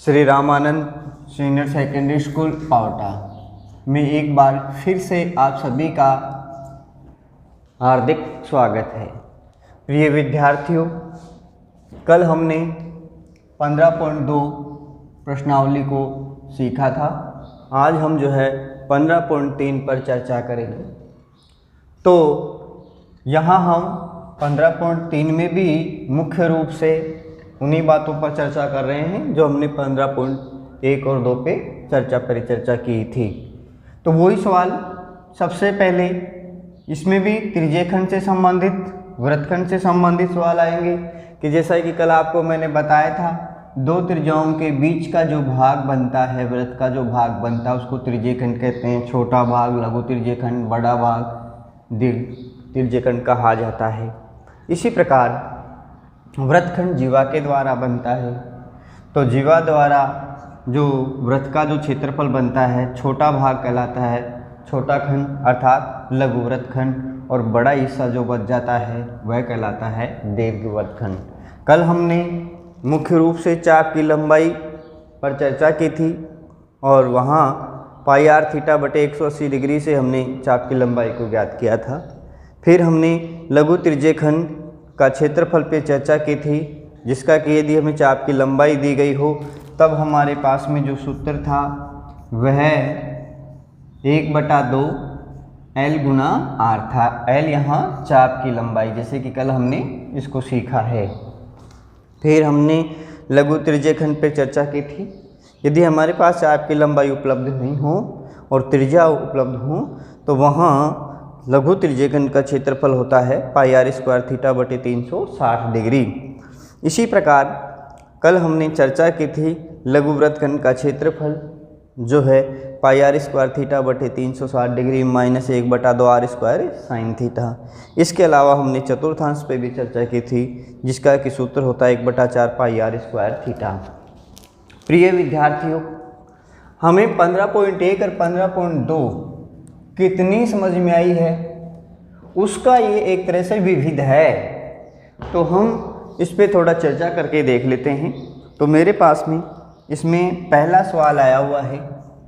Shri Ramanand senior secondary school Pawta में एक बार फिर से आप सभी का हार्दिक स्वागत है। प्रिय विद्यार्थियों, कल हमने 15.2 प्रश्नावली को सीखा था। आज हम 15.3 पर चर्चा करेंगे। तो यहाँ हम 15.3 में भी मुख्य रूप से उन्हीं बातों पर चर्चा कर रहे हैं जो हमने 15.1 और 2 पे परिचर्चा की थी। तो वही सवाल सबसे पहले इसमें भी त्रिज्यखंड से संबंधित, वृत्तखंड से संबंधित सवाल आएंगे कि जैसा कि कल आपको मैंने बताया था, दो त्रिज्याओं के बीच का जो भाग बनता है, वृत्त का जो भाग बनता है उसको त्रिज्यखंड कहते हैं। छोटा भाग लघु त्रिज्यखंड, बड़ा भाग दीर्घ त्रिज्यखंड कहा जाता है। इसी प्रकार वृत्तखंड जीवा के द्वारा बनता है। तो जीवा द्वारा जो वृत्त का जो क्षेत्रफल बनता है, छोटा भाग कहलाता है छोटा खंड अर्थात लघु वृत्तखंड, और बड़ा हिस्सा जो बच जाता है वह कहलाता है दीर्घ वृत्तखंड। कल हमने मुख्य रूप से चाप की लंबाई पर चर्चा की थी और वहाँ पाई आर थीटा बटे 180 डिग्री से हमने चाप की लंबाई को ज्ञात किया था। फिर हमने लघु त्रिज्यखंड का क्षेत्रफल पे चर्चा की थी, जिसका कि यदि हमें चाप की लंबाई दी गई हो तब हमारे पास में जो सूत्र था वह 1/2 L गुना R था। L यहाँ चाप की लंबाई, जैसे कि कल हमने इसको सीखा है। फिर हमने लघु त्रिज्यखंड पे चर्चा की थी। यदि हमारे पास चाप की लंबाई उपलब्ध नहीं हो और त्रिज्या उपलब्ध हो तो वहाँ लघु त्रिज्यखंड का क्षेत्रफल होता है पाई आर स्क्वायर थीटा बटे 360 डिग्री। इसी प्रकार कल हमने चर्चा की थी लघु वृत्तखंड का क्षेत्रफल जो है पाई आर स्क्वायर थीटा बटे 360 degree minus 1/2 R square sine theta. इसके अलावा हमने चतुर्थांश पे भी चर्चा की थी, जिसका कि सूत्र होता है 1/4 पाई आर स्क्वायर थीटा। प्रिय विद्यार्थियों, हमें 15.1 और 15.2 कितनी समझ में आई है उसका ये एक तरह से विविध है। तो हम इस पे थोड़ा चर्चा करके देख लेते हैं। तो मेरे पास में इसमें पहला सवाल आया हुआ है,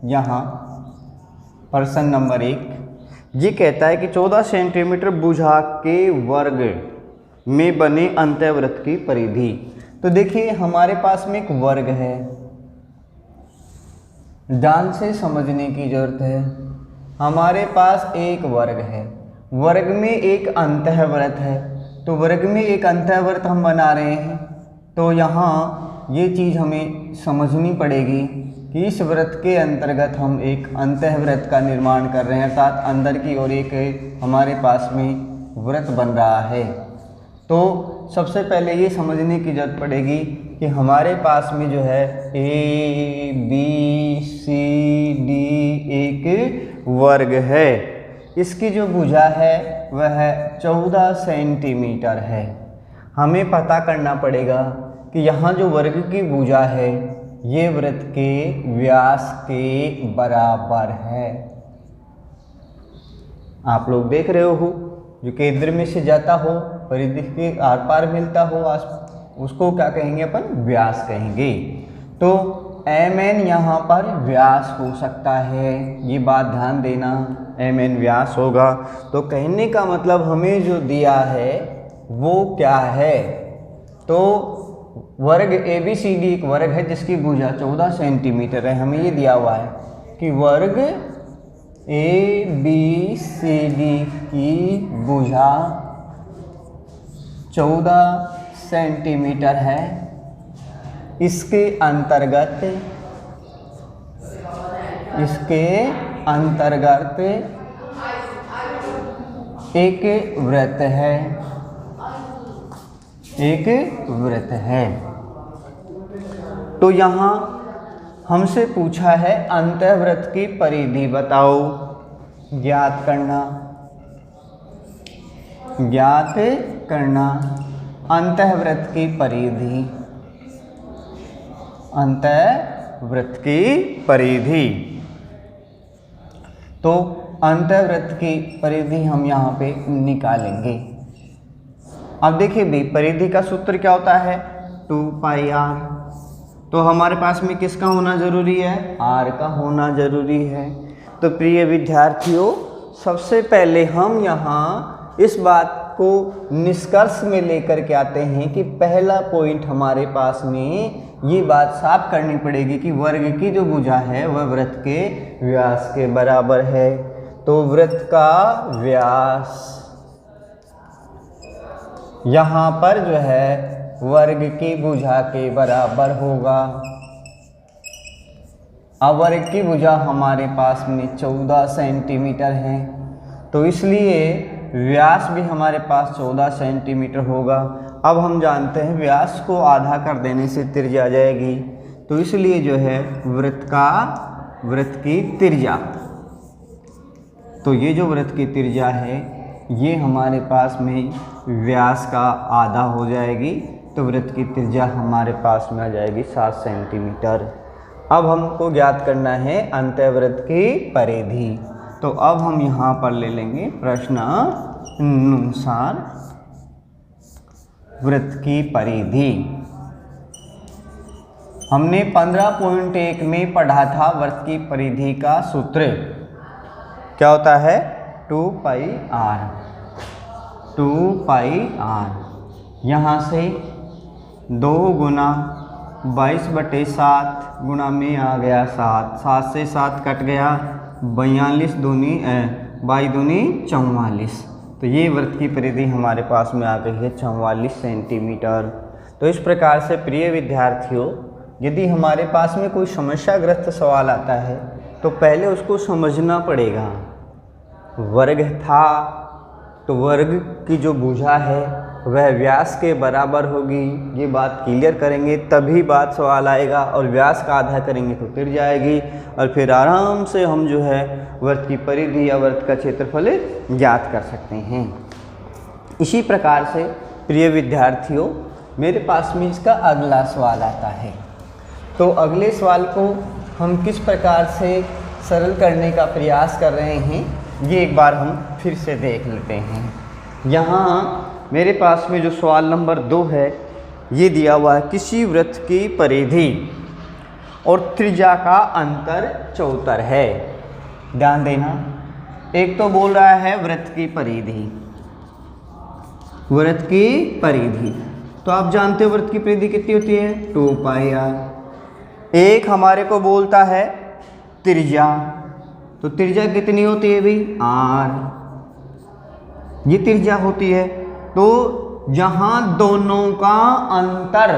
यहाँ प्रश्न नंबर 1। ये कहता है कि 14 सेंटीमीटर भुजा के वर्ग में बने अंतःवृत्त की परिधि। तो देखिए हमारे पास में एक वर्ग है, ध्यान से समझने की जरूरत है। हमारे पास एक वर्ग है, वर्ग में एक अंतःवृत्त है। तो वर्ग में एक अंतःवृत्त हम बना रहे हैं। तो यहाँ ये चीज़ हमें समझनी पड़ेगी कि इस वृत्त के अंतर्गत हम एक अंतःवृत्त का निर्माण कर रहे हैं, अर्थात अंदर की ओर एक हमारे पास में वृत्त बन रहा है। तो सबसे पहले ये समझने की जरूरत पड़ेगी कि हमारे पास में जो है A B C D एक वर्ग है। इसकी जो भुजा है वह 14 सेंटीमीटर है। हमें पता करना पड़ेगा कि यहाँ जो वर्ग की भुजा है ये वृत्त के व्यास के बराबर है। आप लोग देख रहे हो, जो केंद्र में से जाता हो, परिधि के आर पार मिलता हो, उसको क्या कहेंगे अपन? व्यास कहेंगे। तो mn यहाँ पर व्यास हो सकता है, ये बात ध्यान देना, mn व्यास होगा। तो कहने का मतलब हमें जो दिया है वो क्या है? तो वर्ग ABCD एक वर्ग है जिसकी भुजा 14 सेंटीमीटर है। हमें ये दिया हुआ है कि वर्ग ABCD की भुजा 14 सेंटीमीटर है। इसके अंतर्गत एक वृत्त है, तो यहाँ हमसे पूछा है अंतःवृत्त की परिधि बताओ, ज्ञात करना अंतःवृत्त की परिधि, तो अंतःवृत्त की परिधि हम यहाँ पे निकालेंगे। अब देखिए भाई, परिधि का सूत्र क्या होता है? 2 पाई आर तो हमारे पास में किसका होना ज़रूरी है, r का होना ज़रूरी है। तो प्रिय विद्यार्थियों, सबसे पहले हम यहाँ इस बात को निष्कर्ष में लेकर के आते हैं कि पहला पॉइंट हमारे पास में ये बात साफ करनी पड़ेगी कि वर्ग की जो भुजा है वह वृत्त के व्यास के बराबर है। तो वृत्त का व्यास यहाँ पर जो है वर्ग की भुजा के बराबर होगा। अब वर्ग की भुजा हमारे पास में 14 सेंटीमीटर है, तो इसलिए व्यास भी हमारे पास 14 सेंटीमीटर होगा। अब हम जानते हैं व्यास को आधा कर देने से त्रिज्या आ जाएगी, तो इसलिए जो है वृत्त की त्रिज्या, तो ये जो वृत्त की त्रिज्या है ये हमारे पास में व्यास का आधा हो जाएगी। तो वृत्त की त्रिज्या हमारे पास में आ जाएगी 7 सेंटीमीटर। अब हमको ज्ञात करना है अंतःवृत्त की परिधि। तो अब हम यहाँ पर ले लेंगे प्रश्नानुसार वृत्त की परिधि। हमने 15.1 में पढ़ा था वृत्त की परिधि का सूत्र क्या होता है, 2πr। 2πr यहाँ से 2 गुना 22/7 गुना में आ गया 7, 7 से 7 कट गया, 42 दूनी 44। तो ये वृत्त की परिधि हमारे पास में आ गई है 44 सेंटीमीटर। तो इस प्रकार से प्रिय विद्यार्थियों, यदि हमारे पास में कोई समस्याग्रस्त सवाल आता है तो पहले उसको समझना पड़ेगा। वर्ग था तो वर्ग की जो भुजा है वह व्यास के बराबर होगी, ये बात क्लियर करेंगे तभी बात सवाल आएगा। और व्यास का आधा करेंगे तो तिर जाएगी, और फिर आराम से हम जो है वृत्त की परिधि या वृत्त का क्षेत्रफल ज्ञात कर सकते हैं। इसी प्रकार से प्रिय विद्यार्थियों, मेरे पास में इसका अगला सवाल आता है। तो अगले सवाल को हम किस प्रकार से सरल करने का प्रयास कर रहे हैं ये एक बार हम फिर से देख लेते हैं। यहाँ मेरे पास में जो सवाल नंबर 2 है ये दिया हुआ है, किसी वृत्त की परिधि और त्रिज्या का अंतर 74 है। ध्यान देना, एक तो बोल रहा है वृत्त की परिधि, वृत्त की परिधि तो आप जानते हो वृत्त की परिधि कितनी होती है, 2πr। एक हमारे को बोलता है त्रिज्या, तो त्रिज्या कितनी होती है भाई, r, ये त्रिज्या होती है। तो यहाँ दोनों का अंतर,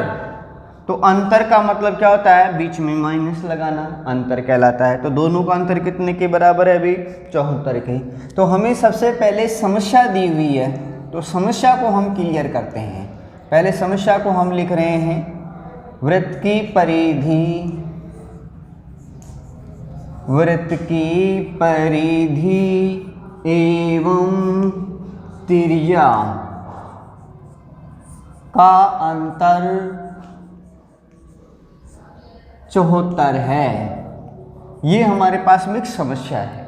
तो अंतर का मतलब क्या होता है, बीच में माइनस लगाना अंतर कहलाता है। तो दोनों का अंतर कितने के बराबर है अभी, 74 के। तो हमें सबसे पहले समस्या दी हुई है, तो समस्या को हम क्लियर करते हैं। पहले समस्या को हम लिख रहे हैं, वृत्त की परिधि, वृत्त की परिधि एवं त्रिज्या का अंतर 74 है। ये हमारे पास में एक समस्या है।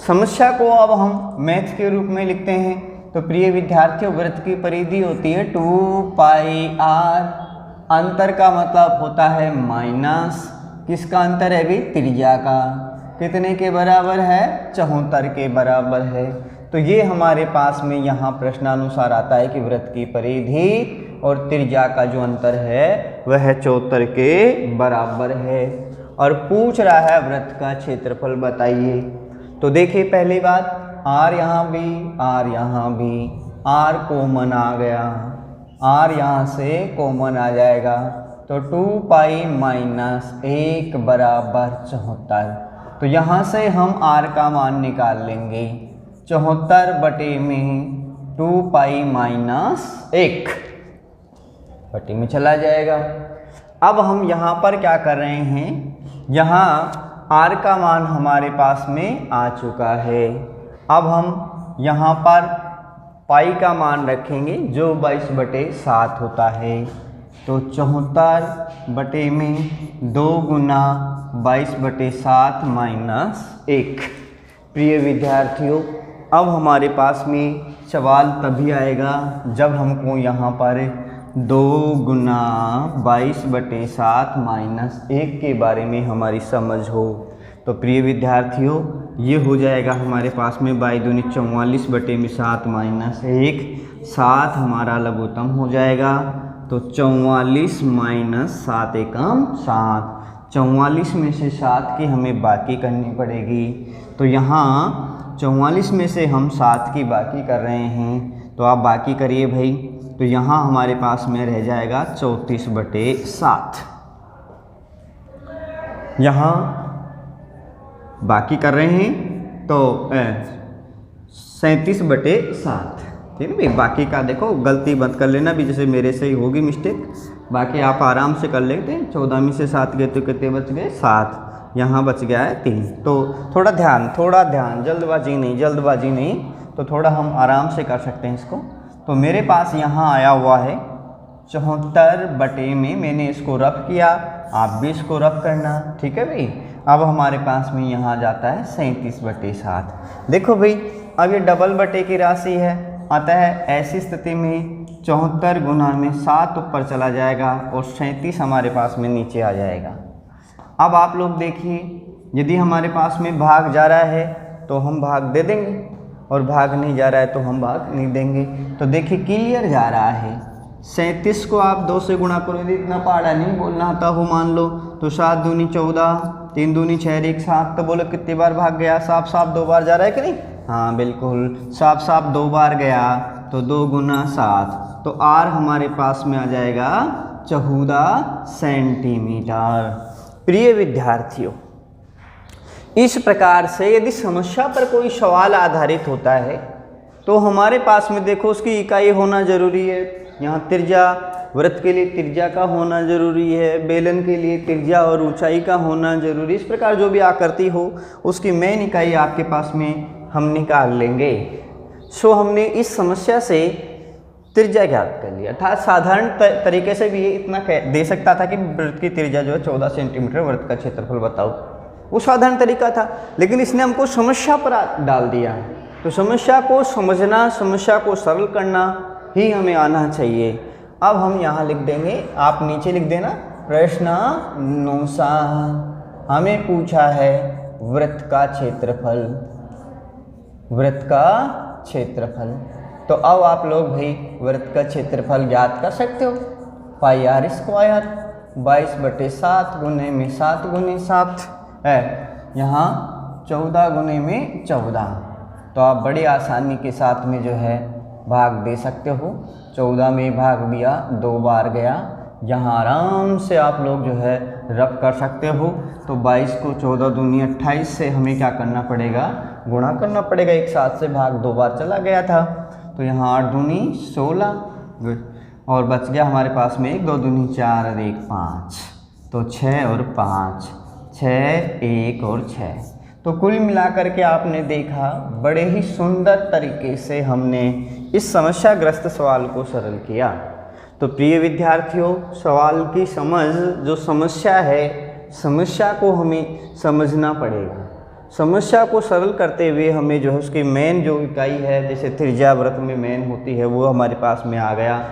समस्या को अब हम मैथ के रूप में लिखते हैं। तो प्रिय विद्यार्थियों, वृत्त की परिधि होती है 2πr, अंतर का मतलब होता है माइनस, किसका अंतर है भी, त्रिज्या का, कितने के बराबर है, 74 के बराबर है। तो ये हमारे पास में यहाँ प्रश्नानुसार आता है कि वृत्त की परिधि और त्रिज्या का जो अंतर है वह 74 के बराबर है, और पूछ रहा है वृत्त का क्षेत्रफल बताइए। तो देखिए पहली बात, r यहाँ भी, r यहाँ भी, r कॉमन आ गया, r यहाँ से कॉमन आ जाएगा, तो 2π माइनस 1 बराबर 74। तो यहाँ से हम r का मान निकाल लेंगे, 74 बटे में 2π माइनस 1 बटे में चला जाएगा। अब हम यहाँ पर क्या कर रहे हैं, यहाँ r का मान हमारे पास में आ चुका है। अब हम यहाँ पर पाई का मान रखेंगे जो 22/7 होता है। तो 74 बटे में 2 गुना 22/7 माइनस 1। प्रिय विद्यार्थियों, अब हमारे पास में सवाल तभी आएगा जब हमको यहाँ पर 2 गुना 22/7 - 1 के बारे में हमारी समझ हो। तो प्रिय विद्यार्थियों, ये हो जाएगा हमारे पास में 22 दूनी 44/7 - 1, 7 हमारा लघुत्तम हो जाएगा। तो 44 - 7 एकम 7, 44 में से 7 की हमें बाकी करनी पड़ेगी। तो यहाँ 44 में से हम 7 की बाकी कर रहे हैं, तो आप बाकी करिए भाई। तो यहाँ हमारे पास में रह जाएगा 34/7। यहाँ बाकी कर रहे हैं तो 37/7, ठीक है भाई। बाकी का देखो गलती मत कर लेना भी, जैसे मेरे से ही होगी मिस्टेक, बाकी आप आराम से कर लेते हैं। 14 में से 7 गए तो कितने बच गए? 7। यहाँ बच गया है 3। तो थोड़ा ध्यान, जल्दबाजी नहीं, तो थोड़ा हम आराम से कर सकते हैं इसको। तो मेरे पास यहाँ आया हुआ है 74 में, मैंने इसको रफ किया, आप भी इसको रफ करना, ठीक है भाई। अब हमारे पास में यहाँ जाता है 37/7। देखो भाई, अब ये डबल बटे की राशि है, अतः ऐसी स्थिति में 74 गुना में 7 ऊपर चला जाएगा और 37 हमारे पास में नीचे आ जाएगा। अब आप लोग देखिए, यदि हमारे पास में भाग जा रहा है तो हम भाग दे देंगे, और भाग नहीं जा रहा है तो हम भाग नहीं देंगे। तो देखिए क्लियर जा रहा है। 37 को आप 2 से गुणा करो, यदि इतना पहाड़ा नहीं बोलना आता हो मान लो, तो 7 दूनी 14, 3 दूनी 6, 1 7। तो बोलो कितनी बार भाग गया? साफ 2 बार जा रहा है कि नहीं? हाँ बिल्कुल, साफ 2 बार गया। तो 2 गुना 7, तो आर हमारे पास में आ जाएगा 14 सेंटीमीटर। प्रिय विद्यार्थियों, इस प्रकार से यदि समस्या पर कोई सवाल आधारित होता है तो हमारे पास में देखो उसकी इकाई होना जरूरी है। यहाँ त्रिज्या, वृत्त के लिए त्रिज्या का होना जरूरी है, बेलन के लिए त्रिज्या और ऊंचाई का होना जरूरी। इस प्रकार जो भी आकृति हो उसकी मेन इकाई आपके पास में हम निकाल लेंगे। सो हमने इस समस्या से त्रिज्या ज्ञात कर लिया, अर्थात साधारण तरीके से भी ये इतना दे सकता था कि वृत्त की त्रिज्या जो है 14 सेंटीमीटर, वृत्त का क्षेत्रफल बताओ, वो साधारण तरीका था। लेकिन इसने हमको समस्या पर डाल दिया। तो समस्या को समझना, समस्या को सरल करना ही हमें आना चाहिए। अब हम यहाँ लिख देंगे, आप नीचे लिख देना, प्रश्न 9 हमें पूछा है वृत्त का क्षेत्रफल, वृत्त का क्षेत्रफल। तो अब आप लोग भाई वृत्त का क्षेत्रफल ज्ञात कर सकते हो। पाई आर स्क्वायर 22/7 गुने में 7 गुने 7 है, यहाँ 14 गुने में 14। तो आप बड़ी आसानी के साथ में जो है भाग दे सकते हो। 14 में भाग दिया, 2 बार गया, यहाँ आराम से आप लोग जो है रब कर सकते हो। तो 22 को 14 दूनी 28 से हमें क्या करना पड़ेगा? गुणा करना पड़ेगा। एक साथ से भाग 2 बार चला गया था, तो यहाँ 8 दूनी 16 और बच गया हमारे पास में 1, 2 दूनी 4 और 1 5, तो 6 और 5, 6, 1 और 6। तो कुल मिलाकर के आपने देखा बड़े ही सुंदर तरीके से हमने इस समस्याग्रस्त सवाल को सरल किया। तो प्रिय विद्यार्थियों, सवाल की समझ, जो समस्या है, समस्या को हमें समझना पड़ेगा। समस्या को सरल करते हुए हमें जो है उसकी मेन जो इकाई है, जैसे त्रिज्या वृत्त में मेन होती है, वो हमारे पास में आ गया।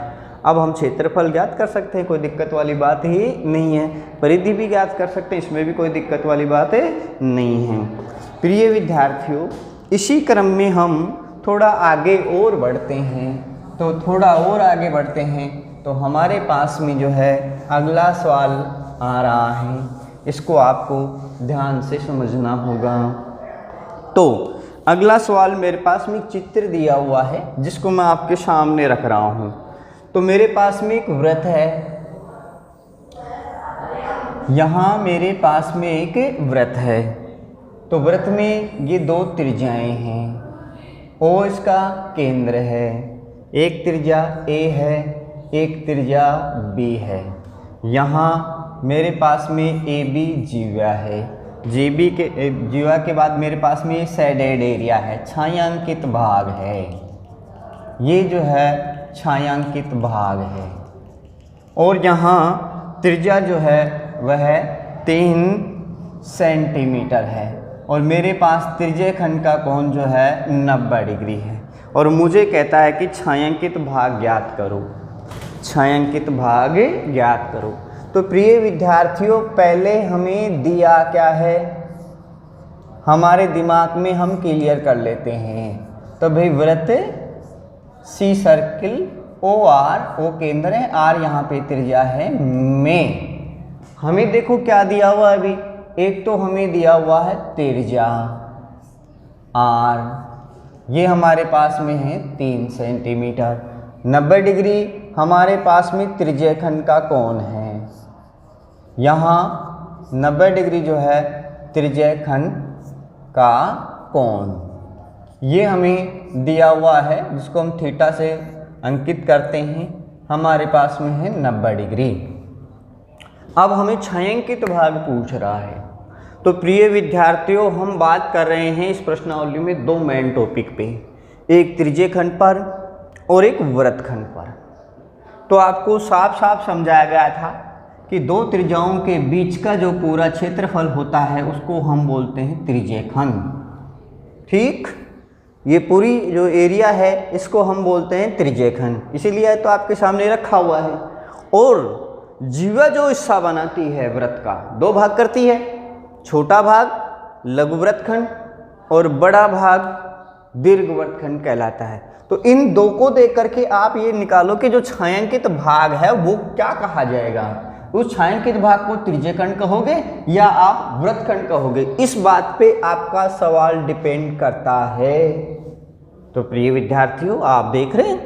अब हम क्षेत्रफल ज्ञात कर सकते हैं, कोई दिक्कत वाली बात ही नहीं है। परिधि भी ज्ञात कर सकते हैं, इसमें भी कोई दिक्कत वाली बात नहीं है। प्रिय विद्यार्थियों, इसी क्रम में हम थोड़ा आगे और बढ़ते हैं। तो थोड़ा और आगे बढ़ते हैं तो हमारे पास में जो है अगला सवाल आ रहा है, इसको आपको ध्यान से समझना होगा। तो अगला सवाल मेरे पास में एक चित्र दिया हुआ है जिसको मैं आपके सामने रख रहा हूँ। तो मेरे पास में एक वृत्त है, यहाँ मेरे पास में एक वृत्त है। तो वृत्त में ये 2 त्रिज्याएं हैं, O इसका केंद्र है, एक त्रिज्या A है, एक त्रिज्या B है। यहाँ मेरे पास में AB जीवा है, GB के जीवा के बाद मेरे पास में शेडेड एरिया है, छायांकित भाग है। ये जो है छायांकित भाग है। और यहाँ त्रिज्या जो है वह 3 सेंटीमीटर है और मेरे पास त्रिज्य खंड का कोण जो है 90 डिग्री है। और मुझे कहता है कि छायांकित भाग ज्ञात करो। छायांकित भाग ज्ञात करो। तो प्रिय विद्यार्थियों, पहले हमें दिया क्या है, हमारे दिमाग में हम क्लियर कर लेते हैं। तो भाई वृत्त सी सर्किल ओ आर, ओ केंद्र है, आर यहाँ पे त्रिज्या है में। हमें देखो क्या दिया हुआ है अभी, एक तो हमें दिया हुआ है त्रिज्या आर, ये हमारे पास में है 3 सेंटीमीटर। 90 डिग्री हमारे पास में त्रिज्य खंड का कोण है, यहाँ 90 डिग्री जो है त्रिज्य खंड का कोण, ये हमें दिया हुआ है, जिसको हम थीटा से अंकित करते हैं। हमारे पास में है 90 डिग्री। अब हमें छायांकित भाग पूछ रहा है। तो प्रिय विद्यार्थियों, हम बात कर रहे हैं इस प्रश्नावली में 2 मेन टॉपिक पे, एक त्रिज्य खंड पर और एक वृत्तखंड पर। तो आपको साफ साफ समझाया गया था कि 2 त्रिज्याओं के बीच का जो पूरा क्षेत्रफल होता है उसको हम बोलते हैं त्रिज्य खंड। ठीक, ये पूरी जो एरिया है इसको हम बोलते हैं त्रिज्य खंड, इसीलिए तो आपके सामने रखा हुआ है। और जीवा जो हिस्सा बनाती है वृत्त का 2 भाग करती है, छोटा भाग लघु वृत्तखंड और बड़ा भाग दीर्घ वृत्तखंड कहलाता है। तो इन 2 को देख करके आप ये निकालो कि जो छायांकित भाग है वो क्या कहा जाएगा। उस छायांकित भाग को त्रिज्य खंड कहोगे या आप वृत्तखंड कहोगे, इस बात पे आपका सवाल डिपेंड करता है। तो प्रिय विद्यार्थियों, आप देख रहे हैं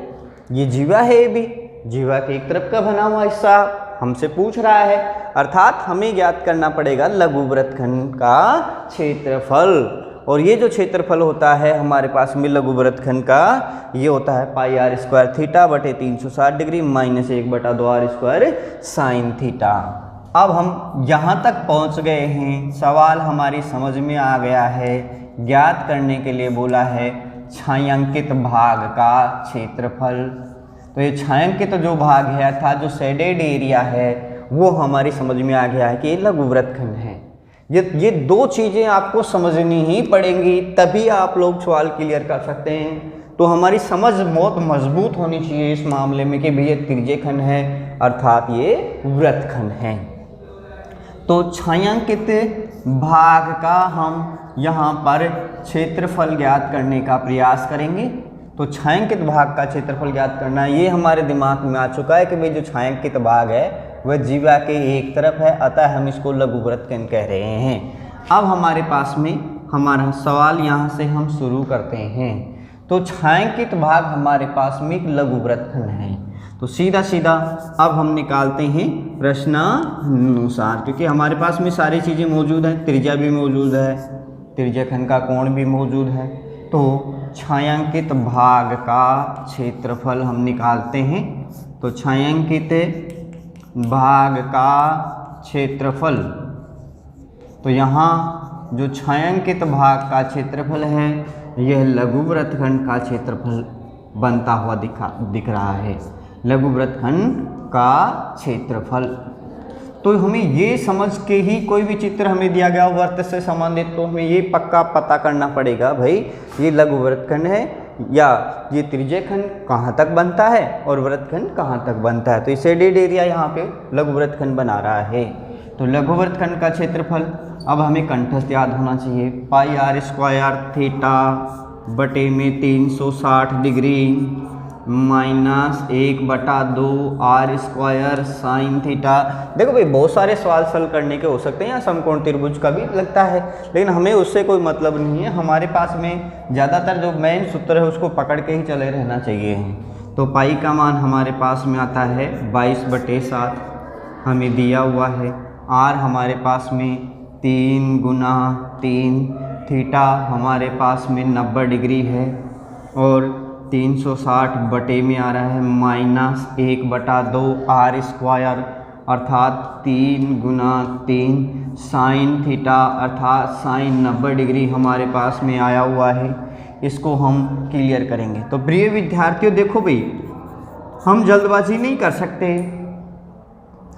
ये जीवा है, ये भी जीवा के एक तरफ का बना हुआ हिस्सा हमसे पूछ रहा है, अर्थात हमें ज्ञात करना पड़ेगा लघु वृत्तखंड का क्षेत्रफल। और ये जो क्षेत्रफल होता है हमारे पास में लघु वृत्तखंड का, ये होता है पाई आर स्क्वायर थीटा बटे 360 degree minus 1/2 R square sine theta. अब हम यहाँ तक पहुँच गए हैं, सवाल हमारी समझ में आ गया है। ज्ञात करने के लिए बोला है छायांकित भाग का क्षेत्रफल। तो ये छायांकित जो भाग है अर्थात जो शेडेड एरिया है वो हमारी समझ में आ गया है कि ये लघु वृत्तखंड है। ये 2 चीज़ें आपको समझनी ही पड़ेंगी, तभी आप लोग सवाल क्लियर कर सकते हैं। तो हमारी समझ बहुत मजबूत होनी चाहिए इस मामले में कि भैया त्रिज्य खंड है अर्थात ये वृत्तखंड है। तो छायांकित भाग का हम यहाँ पर क्षेत्रफल ज्ञात करने का प्रयास करेंगे। तो छायांकित भाग का क्षेत्रफल ज्ञात करना, ये हमारे दिमाग में आ चुका है कि भाई जो छायांकित भाग है वह जीवा के एक तरफ है, अतः हम इसको लघु वृत्तखंड कह रहे हैं। अब हमारे पास में हमारा सवाल यहाँ से हम शुरू करते हैं। तो छायांकित भाग हमारे पास में एक लघु वृत्तखंड है, तो सीधा सीधा अब हम निकालते हैं प्रश्नानुसार, क्योंकि हमारे पास में सारी चीज़ें मौजूद हैं, त्रिज्या भी मौजूद है, त्रिज्य खंड का कोण भी मौजूद है। तो छायांकित भाग का क्षेत्रफल हम निकालते हैं। तो छायांकित भाग का क्षेत्रफल, तो यहाँ जो छायांकित भाग का क्षेत्रफल है यह लघु वृत्तखंड का क्षेत्रफल बनता हुआ दिख रहा है, लघु वृत्तखंड का क्षेत्रफल। तो हमें ये समझ के ही कोई भी चित्र हमें दिया गया वृत्त से संबंधित, तो हमें ये पक्का पता करना पड़ेगा भाई ये लघु वृत्तखंड है या ये त्रिज्य खंड कहाँ तक बनता है और वृत्तखंड कहाँ तक बनता है। तो ये शेडेड एरिया यहाँ पे लघु वृत्तखंड बना रहा है। तो लघु वृत्तखंड का क्षेत्रफल अब हमें कंठस्थ याद होना चाहिए, पाई आर स्क्वायर थीटा बटे में 360 degree minus 1/2 R square sine theta. देखो भाई बहुत सारे सवाल सॉल्व करने के हो सकते हैं या समकोण त्रिभुज का भी लगता है, लेकिन हमें उससे कोई मतलब नहीं है। हमारे पास में ज़्यादातर जो मेन सूत्र है उसको पकड़ के ही चले रहना चाहिए। तो पाई का मान हमारे पास में आता है 22/7 हमें दिया हुआ है। आर हमारे पास में 3 × 3, थीटा हमारे पास में 90 डिग्री है और 360 बटे में आ रहा है माइनस 1/2 आर स्क्वायर अर्थात 3 × 3 साइन थीटा अर्थात साइन 90 डिग्री हमारे पास में आया हुआ है। इसको हम क्लियर करेंगे। तो प्रिय विद्यार्थियों देखो भाई, हम जल्दबाजी नहीं कर सकते,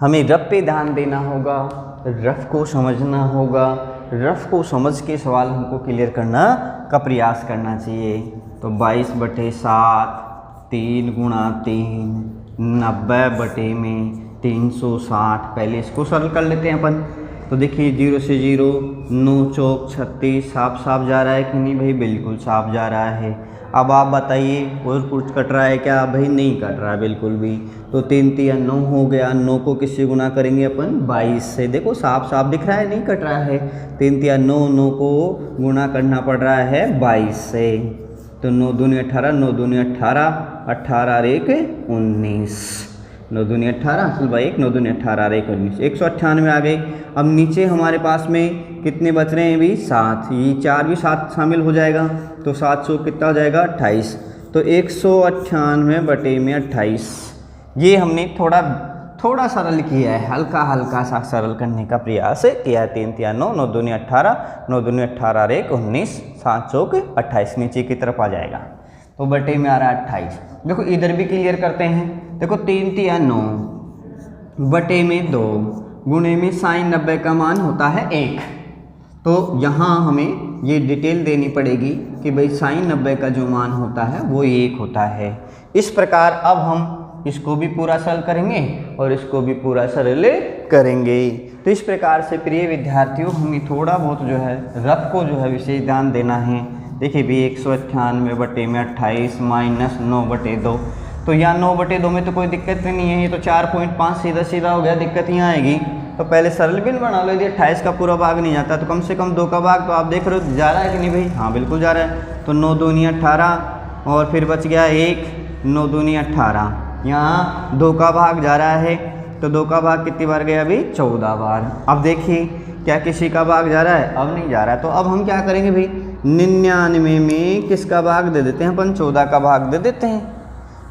हमें रफ पे ध्यान देना होगा, रफ को समझना होगा, रफ को समझ के सवाल हमको क्लियर करना का प्रयास करना चाहिए। तो 22/7 3 × 3 90/360। पहले इसको सरल कर लेते हैं अपन। तो देखिए 0 से 0, 9 चौक 36, साफ साफ जा रहा है कि नहीं भाई? बिल्कुल साफ जा रहा है। अब आप बताइए और कुछ कट रहा है क्या? भाई नहीं कट रहा है बिल्कुल भी। तो 3 3 9 हो गया। 9 को किससे गुना करेंगे अपन? 22 से। देखो साफ साफ दिख रहा है, नहीं कट रहा है। 3 3 9, 9 को गुना करना पड़ रहा है 22 से। तो 9 दूनी 18, 9 दूनी 18, 18 और 1 19, 9 दूनी 18, चल भाई 1, 9 दूनी 18 और 1 19, 198 आ गए। अब नीचे हमारे पास में कितने बच रहे हैं भी? 7। ये 4 भी 7 शामिल हो जाएगा तो 700 कितना हो जाएगा? 28। तो 198/28। ये हमने थोड़ा सरल किया है, हल्का सा सरल करने का प्रयास किया है। 3 3 9, 9 दूनी 18, 9 दूनी 18 और 1 19, 7 चौक 28 नीचे की तरफ आ जाएगा। तो बटे में आ रहा है 28। देखो इधर भी क्लियर करते हैं। देखो 3 3 9 बटे में 2 गुणे में साइन 90 का मान होता है 1। तो यहाँ हमें ये डिटेल देनी पड़ेगी कि भाई साइन 90 का जो मान होता है वो 1 होता है। इस प्रकार अब हम इसको भी पूरा सरल करेंगे और इसको भी पूरा सरल करेंगे। तो इस प्रकार से प्रिय विद्यार्थियों हमें थोड़ा बहुत जो है रफ को जो है विशेष ध्यान देना है। देखिए भी 198/28 माइनस 9/2। तो यहाँ 9/2 में तो कोई दिक्कत नहीं है, ये तो 4.5 सीधा सीधा हो गया, दिक्कत यहाँ आएगी। तो पहले सरल भी बना लो। यदि 28 का पूरा भाग नहीं जाता तो कम से कम 2 का भाग तो आप देख रहे हो जा रहा है कि नहीं भाई? हाँ बिल्कुल जा रहा है। तो 9 दूनी 18 और फिर बच गया 1, 9 दूनी 18। यहाँ 2 का भाग जा रहा है तो 2 का भाग कितनी बार गया अभी? 14 बार। अब देखिए क्या किसी का भाग जा रहा है? अब नहीं जा रहा है। तो अब हम क्या करेंगे भाई? 99 में किसका भाग दे देते हैं अपन? 14 का भाग दे देते हैं।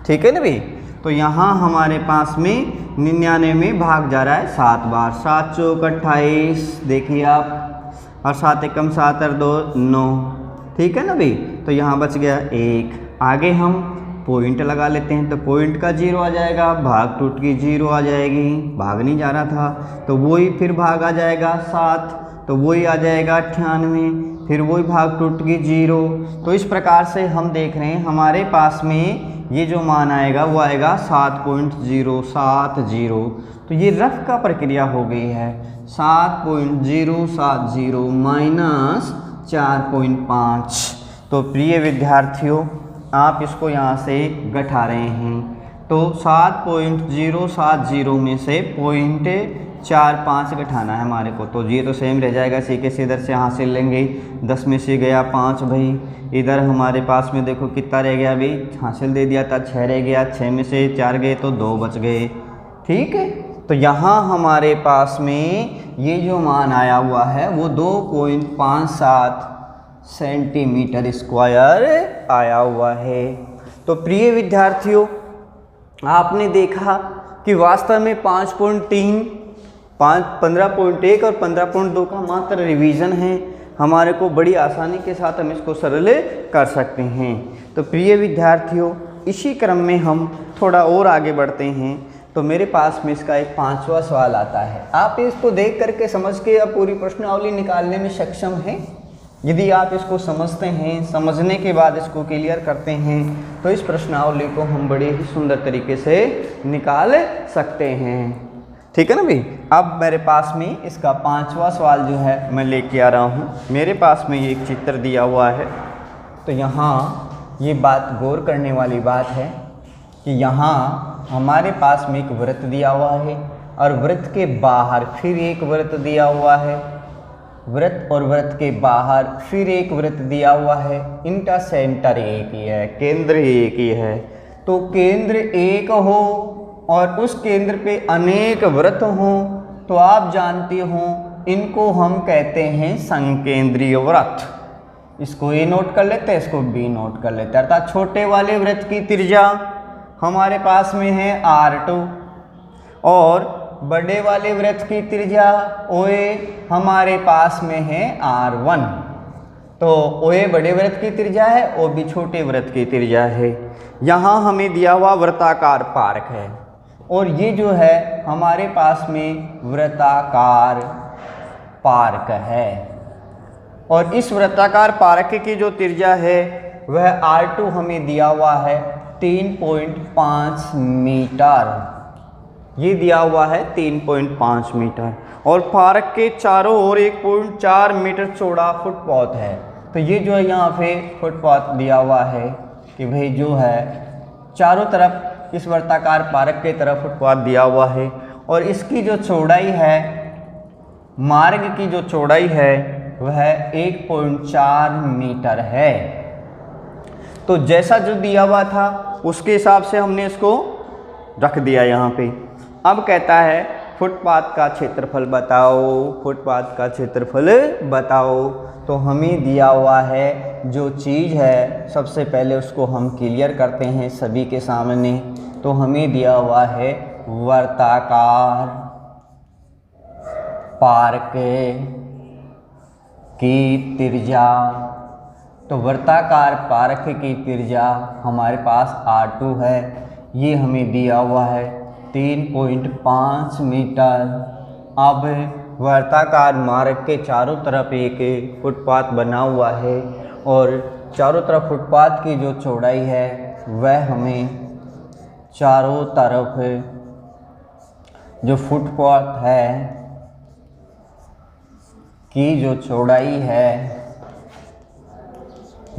ठीक है ना भाई? तो यहाँ हमारे पास में 99 में भाग जा रहा है 7 बार। 7 चौक 28 देखिए आप, और 7 एकम 7 और 2 9। ठीक है ना भाई? तो यहाँ बच गया 1। आगे हम पॉइंट लगा लेते हैं। तो पॉइंट का 0 आ जाएगा, भाग टूट की 0 आ जाएगी, भाग नहीं जा रहा था तो वही फिर भाग आ जाएगा 7, तो वही आ जाएगा 98, फिर वही भाग टूट की 0। तो इस प्रकार से हम देख रहे हैं हमारे पास में ये जो मान आएगा वो आएगा 7.070। तो ये रफ का प्रक्रिया हो गई है। 7.070 माइनस 4.5। तो प्रिय विद्यार्थियों आप इसको यहाँ से घटा रहे हैं। तो 7.070 में से 0.45 घटाना है हमारे को। तो ये तो सेम रह जाएगा, सीके से इधर से हासिल लेंगे। 10 में से गया 5 भाई। इधर हमारे पास में देखो कितना रह गया भाई? हासिल दे दिया था 6 रह गया। 6 में से 4 गए तो 2 बच गए। ठीक है? तो यहाँ हमारे पास में ये जो मान आया हुआ है वो 2.57 सेंटीमीटर स्क्वायर आया हुआ है। तो प्रिय विद्यार्थियों आपने देखा कि वास्तव में 5.3, 15.1 और 15.2 का मात्र रिवीजन है। हमारे को बड़ी आसानी के साथ हम इसको सरल कर सकते हैं। तो प्रिय विद्यार्थियों इसी क्रम में हम थोड़ा और आगे बढ़ते हैं। तो मेरे पास में इसका एक 5वां सवाल आता है। आप इसको देख करके समझ के अब पूरी प्रश्नावली निकालने में सक्षम हैं। यदि आप इसको समझते हैं, समझने के बाद इसको क्लियर करते हैं तो इस प्रश्नावली को हम बड़े ही सुंदर तरीके से निकाल सकते हैं। ठीक है ना भाई? अब मेरे पास में इसका 5वां सवाल जो है मैं लेके आ रहा हूँ। मेरे पास में ये एक चित्र दिया हुआ है। तो यहाँ ये बात गौर करने वाली बात है कि यहाँ हमारे पास में एक वृत्त दिया हुआ है और वृत्त के बाहर फिर एक वृत्त दिया हुआ है, वृत्त और वृत्त के बाहर फिर एक वृत्त दिया हुआ है। इनका सेंटर एक ही है, केंद्र एक ही है। तो केंद्र एक हो और उस केंद्र पे अनेक वृत्त हों तो आप जानते हो इनको हम कहते हैं संकेंद्रीय वृत्त। इसको ए नोट कर लेते हैं, इसको बी नोट कर लेते हैं। अर्थात छोटे वाले वृत्त की त्रिज्या हमारे पास में है R2 और बड़े वाले वृत्त की त्रिज्या OA हमारे पास में है R1। तो OA बड़े वृत्त की त्रिज्या है, OB छोटे वृत्त की त्रिज्या है। यहाँ हमें दिया हुआ वृत्ताकार पार्क है और ये जो है हमारे पास में वृत्ताकार पार्क है और इस वृत्ताकार पार्क की जो त्रिज्या है वह R2 हमें दिया हुआ है 3.5 मीटर, ये दिया हुआ है 3.5 मीटर। और पार्क के चारों ओर 1.4 मीटर चौड़ा फुटपाथ है। तो ये जो है यहाँ पे फुटपाथ दिया हुआ है कि भाई जो है चारों तरफ इस वर्ताकार पार्क के तरफ फुटपाथ दिया हुआ है, और इसकी जो चौड़ाई है, मार्ग की जो चौड़ाई है वह 1.4 मीटर है। तो जैसा जो दिया हुआ था उसके हिसाब से हमने इसको रख दिया यहाँ पे। अब कहता है फुटपाथ का क्षेत्रफल बताओ, फुटपाथ का क्षेत्रफल बताओ। तो हमें दिया हुआ है जो चीज़ है, सबसे पहले उसको हम क्लियर करते हैं सभी के सामने। तो हमें दिया हुआ है वर्ताकार पार्क की त्रिज्या। तो वर्ताकार पार्क की त्रिज्या हमारे पास R2 है, ये हमें दिया हुआ है 3.5 मीटर। अब वर्ताकार मार्ग के चारों तरफ एक फुटपाथ बना हुआ है, और चारों तरफ फुटपाथ की जो चौड़ाई है वह हमें चारों तरफ जो फुटपाथ है की जो चौड़ाई है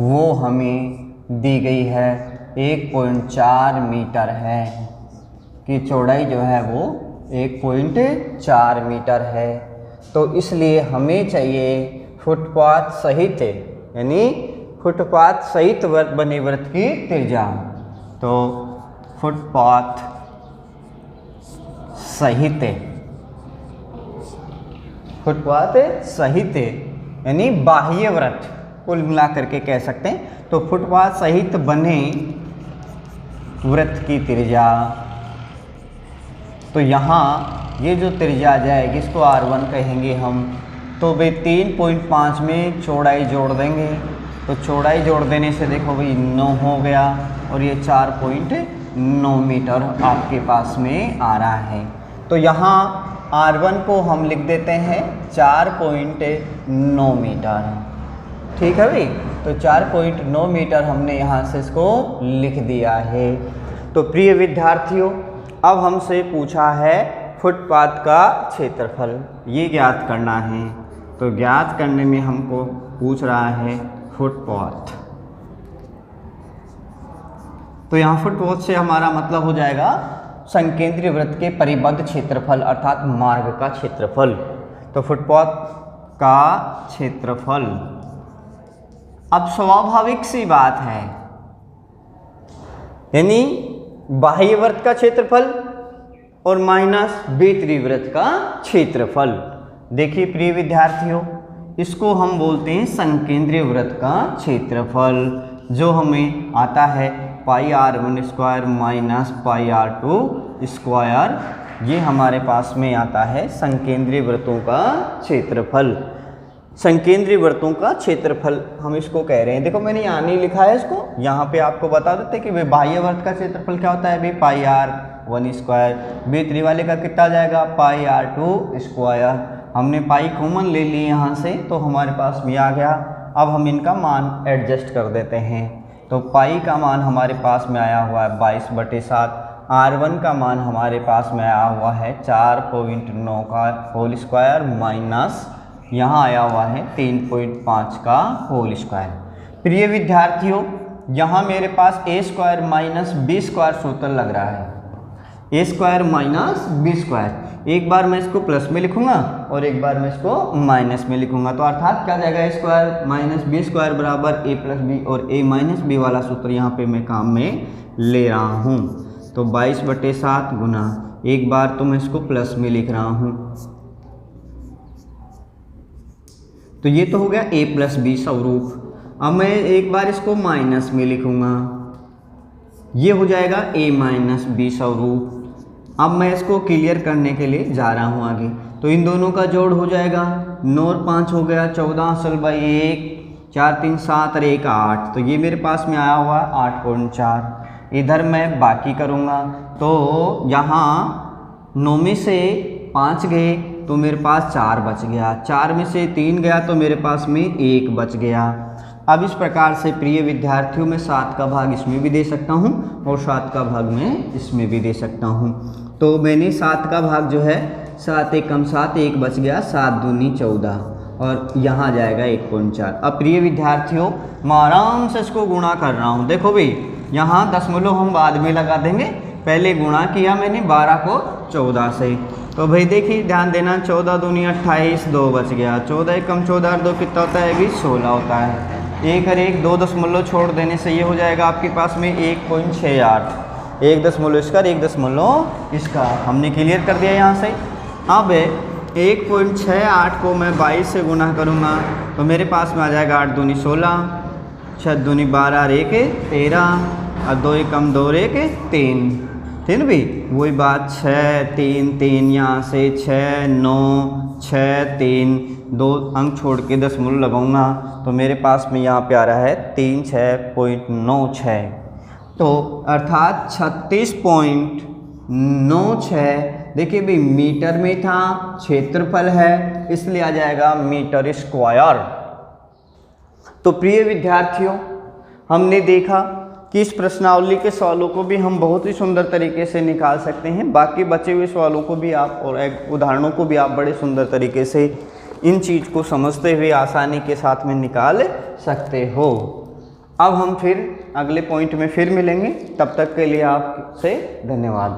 वो हमें दी गई है 1.4 मीटर है, कि चौड़ाई जो है वो 1.4 मीटर है। तो इसलिए हमें चाहिए फुटपाथ सहित, यानी फुटपाथ सहित बने वृत्त की त्रिज्या। तो फुटपाथ सहित, फुटपाथ सहित यानी बाह्य वृत्त कुल मिला करके कह सकते हैं। तो फुटपाथ सहित बने वृत्त की त्रिज्या, तो यहाँ ये जो त्रिज्या आ जाएगी इसको R1 कहेंगे हम। तो भाई 3.5 में चौड़ाई जोड़ देंगे, तो चौड़ाई जोड़ देने से देखो भाई 9 हो गया, और ये 4.9 मीटर आपके पास में आ रहा है। तो यहाँ R1 को हम लिख देते हैं 4.9 मीटर, ठीक है भाई। तो 4.9 मीटर हमने यहाँ से इसको लिख दिया है। तो प्रिय विद्यार्थियों, अब हमसे पूछा है फुटपाथ का क्षेत्रफल, ये ज्ञात करना है। तो ज्ञात करने में हमको पूछ रहा है फुटपाथ। तो यहाँ फुटपाथ से हमारा मतलब हो जाएगा संकेंद्रीय वृत्त के परिबद्ध क्षेत्रफल, अर्थात मार्ग का क्षेत्रफल। तो फुटपाथ का क्षेत्रफल, अब स्वाभाविक सी बात है, यानी बाह्य वृत्त का क्षेत्रफल और माइनस भीतरी वृत्त का क्षेत्रफल। देखिए प्रिय विद्यार्थियों, इसको हम बोलते हैं संकेंद्रीय वृत्त का क्षेत्रफल, जो हमें आता है पाई R1 square minus pi R2 square. ये हमारे पास में आता है संकेंद्रीय वृत्तों का क्षेत्रफल। संकेंद्रीय वृत्तों का क्षेत्रफल हम इसको कह रहे हैं। देखो मैंने यहाँ नहीं लिखा है इसको, यहाँ पे आपको बता देते हैं कि भाई बाह्य वृत्त का क्षेत्रफल क्या होता है भाई पाई R1 स्क्वायर, भीतरी वाले का कितना जाएगा पाई R2 स्क्वायर। हमने पाई कॉमन ले ली यहाँ से, तो हमारे पास में आ गया। अब हम इनका मान एडजस्ट कर देते हैं। तो पाई का मान हमारे पास में आया हुआ है 22/7, R1 का मान हमारे पास में आया हुआ है 4.9 का होल स्क्वायर माइनस यहाँ आया हुआ है 3.5 का होल स्क्वायर। प्रिय विद्यार्थियों, यहाँ मेरे पास a square minus B square सूत्र लग रहा है, a square minus B square. एक बार मैं इसको प्लस में लिखूंगा और एक बार मैं इसको माइनस में लिखूंगा। तो अर्थात क्या जाएगा, a square minus B square बराबर a प्लस बी, और a माइनस बी वाला सूत्र यहाँ पे मैं काम में ले रहा हूँ। तो 22/7 गुना, एक बार तो मैं इसको प्लस में लिख रहा हूँ, तो ये तो हो गया a प्लस बी स्वरूप। अब मैं एक बार इसको माइनस में लिखूंगा, ये हो जाएगा a माइनस बी स्वरूप। अब मैं इसको क्लियर करने के लिए जा रहा हूँ आगे। तो इन दोनों का जोड़ हो जाएगा, 9 और 5 हो गया 14 असल बाई 1, 4 3 7 और 1 8। तो ये मेरे पास में आया हुआ 8.4। इधर मैं बाकी करूँगा, तो यहाँ 9 में से 5 गए तो मेरे पास 4 बच गया, 4 में से 3 गया तो मेरे पास में 1 बच गया। अब इस प्रकार से प्रिय विद्यार्थियों मैं 7 का भाग इसमें भी दे सकता हूँ और 7 का भाग मैं इसमें भी दे सकता हूँ। तो मैंने 7 का भाग जो है 7 एकम 7, 1 बच गया, 7 दूनी 14 और यहाँ जाएगा 1.4। अब प्रिय विद्यार्थियों मैं आराम से इसको गुणा कर रहा हूँ। देखो भाई यहाँ दशमलव हम बाद में लगा देंगे, पहले गुणा किया मैंने 12 को 14 से। तो भाई देखिए ध्यान देना, 14 दूनी 28, 2 बच गया, 14 एकम 14 और 2 कितना होता है भी 16 होता है। 1 और 1 2 दशमलव छोड़ देने से ये हो जाएगा आपके पास में 1.68, 1 दशमलव इसका 1 दशमलव इसका, हमने क्लियर कर दिया यहाँ से। अब 1.68 को मैं 22 से गुना करूँगा तो मेरे पास में आ जाएगा 8 दूनी 16, 6 दूनी 12 और 1 13 और 2 एकम 2 और 1 3, ठीक भी वही बात 6 3 3 यहाँ से 6 9 6 3 2 अंक छोड़ के दशमलव लगाऊंगा तो मेरे पास में यहाँ पे आ रहा है 36.96। तो अर्थात 36.96। देखिए भाई मीटर में था, क्षेत्रफल है इसलिए आ जाएगा मीटर स्क्वायर। तो प्रिय विद्यार्थियों हमने देखा कि इस प्रश्नावली के सवालों को भी हम बहुत ही सुंदर तरीके से निकाल सकते हैं, बाकी बचे हुए सवालों को भी आप और उदाहरणों को भी आप बड़े सुंदर तरीके से इन चीज़ को समझते हुए आसानी के साथ में निकाल सकते हो। अब हम फिर अगले पॉइंट में फिर मिलेंगे, तब तक के लिए आपसे धन्यवाद।